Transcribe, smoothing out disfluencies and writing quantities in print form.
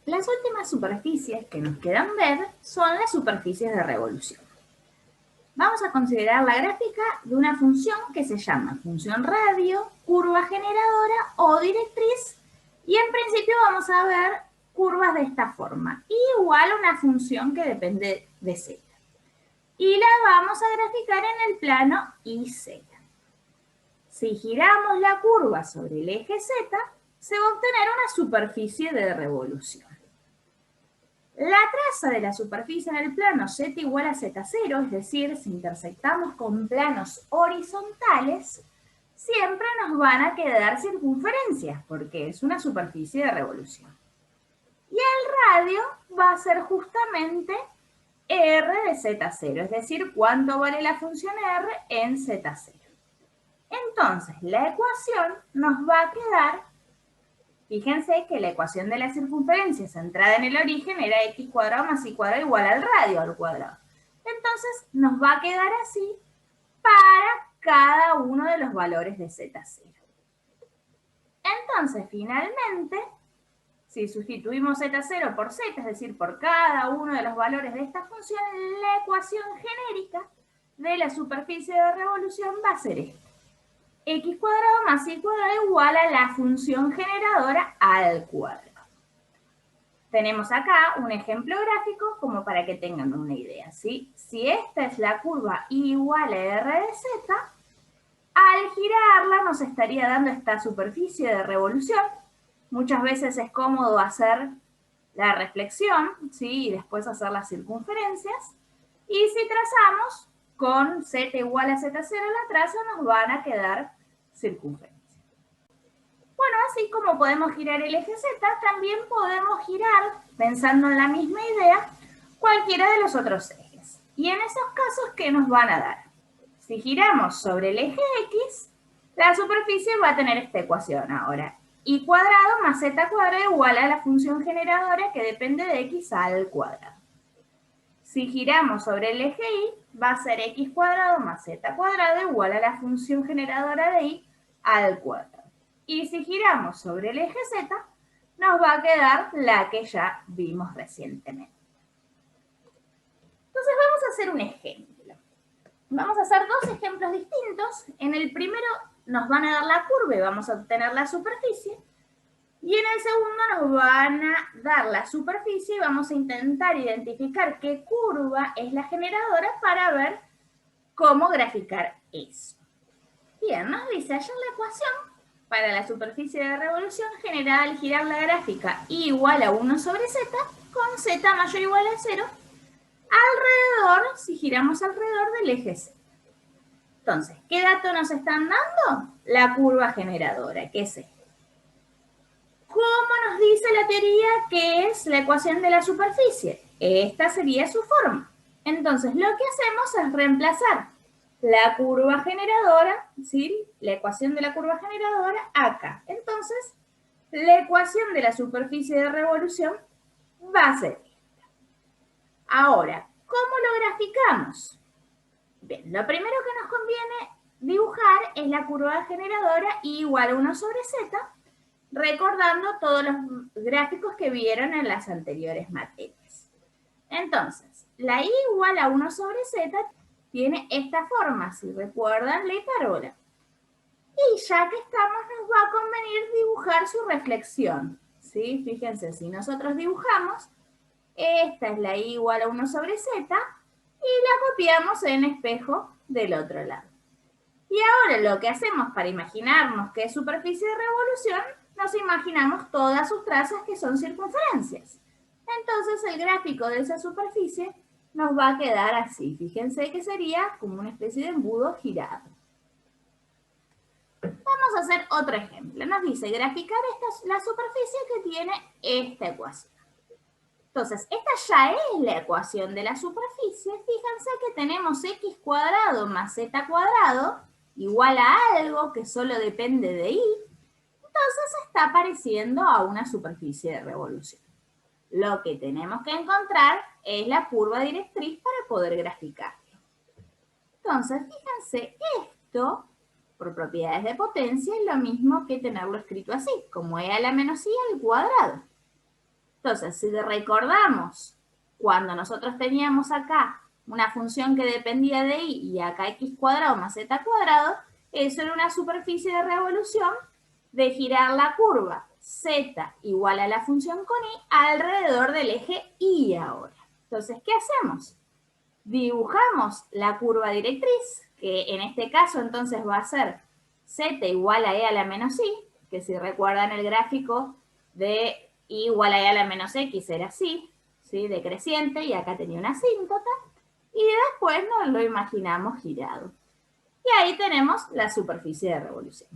Las últimas superficies que nos quedan ver son las superficies de revolución. Vamos a considerar la gráfica de una función que se llama función radio, curva generadora o directriz, y en principio vamos a ver curvas de esta forma, igual a una función que depende de z. Y la vamos a graficar en el plano YZ. Si giramos la curva sobre el eje Z, se va a obtener una superficie de revolución. La traza de la superficie en el plano z igual a z0, es decir, si intersectamos con planos horizontales, siempre nos van a quedar circunferencias, porque es una superficie de revolución. Y el radio va a ser justamente r de z0, es decir, cuánto vale la función r en z0. Entonces, la ecuación nos va a quedar. Fíjense que la ecuación de la circunferencia centrada en el origen era x cuadrado más y cuadrado igual al radio al cuadrado. Entonces nos va a quedar así para cada uno de los valores de z0. Entonces, finalmente, si sustituimos z0 por z, es decir, por cada uno de los valores de esta función, la ecuación genérica de la superficie de revolución va a ser esta. X cuadrado más y cuadrado igual a la función generadora al cuadrado. Tenemos acá un ejemplo gráfico como para que tengan una idea, ¿sí? Si esta es la curva y igual a r de z, al girarla nos estaría dando esta superficie de revolución. Muchas veces es cómodo hacer la reflexión, ¿sí? Y después hacer las circunferencias. Y si trazamos con z igual a z0 la traza, nos van a quedar circunferencias. Bueno, así como podemos girar el eje z, también podemos girar, pensando en la misma idea, cualquiera de los otros ejes. Y en esos casos, ¿qué nos van a dar? Si giramos sobre el eje x, la superficie va a tener esta ecuación ahora. Y cuadrado más z cuadrado igual a la función generadora que depende de x al cuadrado. Si giramos sobre el eje y, va a ser x cuadrado más z cuadrado igual a la función generadora de y al cuadrado. Y si giramos sobre el eje z, nos va a quedar la que ya vimos recientemente. Entonces vamos a hacer un ejemplo. Vamos a hacer dos ejemplos distintos. En el primero nos van a dar la curva y vamos a obtener la superficie. Y en el segundo nos van a dar la superficie y vamos a intentar identificar qué curva es la generadora para ver cómo graficar eso. Bien, nos dice hallar la ecuación para la superficie de revolución generada al girar la gráfica igual a 1 sobre z con z mayor o igual a 0 alrededor, si giramos alrededor del eje z. Entonces, ¿qué dato nos están dando? La curva generadora, que es esta. ¿Cómo nos dice la teoría que es la ecuación de la superficie? Esta sería su forma. Entonces, lo que hacemos es reemplazar la curva generadora, ¿sí? La ecuación de la curva generadora acá. Entonces, la ecuación de la superficie de revolución va a ser esta. Ahora, ¿cómo lo graficamos? Bien, lo primero que nos conviene dibujar es la curva generadora igual a 1 sobre z, recordando todos los gráficos que vieron en las anteriores materias. Entonces, la y igual a 1 sobre z tiene esta forma, si recuerdan la hipérbola. Y ya que estamos, nos va a convenir dibujar su reflexión, ¿sí? Fíjense, si nosotros dibujamos, esta es la y igual a 1 sobre z, y la copiamos en espejo del otro lado. Y ahora lo que hacemos para imaginarnos que es superficie de revolución, nos imaginamos todas sus trazas que son circunferencias. Entonces el gráfico de esa superficie nos va a quedar así. Fíjense que sería como una especie de embudo girado. Vamos a hacer otro ejemplo. Nos dice graficar la superficie que tiene esta ecuación. Entonces, esta ya es la ecuación de la superficie. Fíjense que tenemos x cuadrado más z cuadrado igual a algo que solo depende de y. Entonces está pareciendo a una superficie de revolución. Lo que tenemos que encontrar es la curva directriz para poder graficarlo. Entonces, fíjense, esto, por propiedades de potencia, es lo mismo que tenerlo escrito así, como e a la menos i al cuadrado. Entonces, si recordamos, cuando nosotros teníamos acá una función que dependía de y y acá x cuadrado más z cuadrado, eso era una superficie de revolución de girar la curva z igual a la función con y alrededor del eje y ahora. Entonces, ¿qué hacemos? Dibujamos la curva directriz, que en este caso entonces va a ser z igual a e a la menos i, que si recuerdan el gráfico de i igual a e a la menos x era así, ¿sí? Decreciente, y acá tenía una asíntota, y después nos lo imaginamos girado. Y ahí tenemos la superficie de revolución.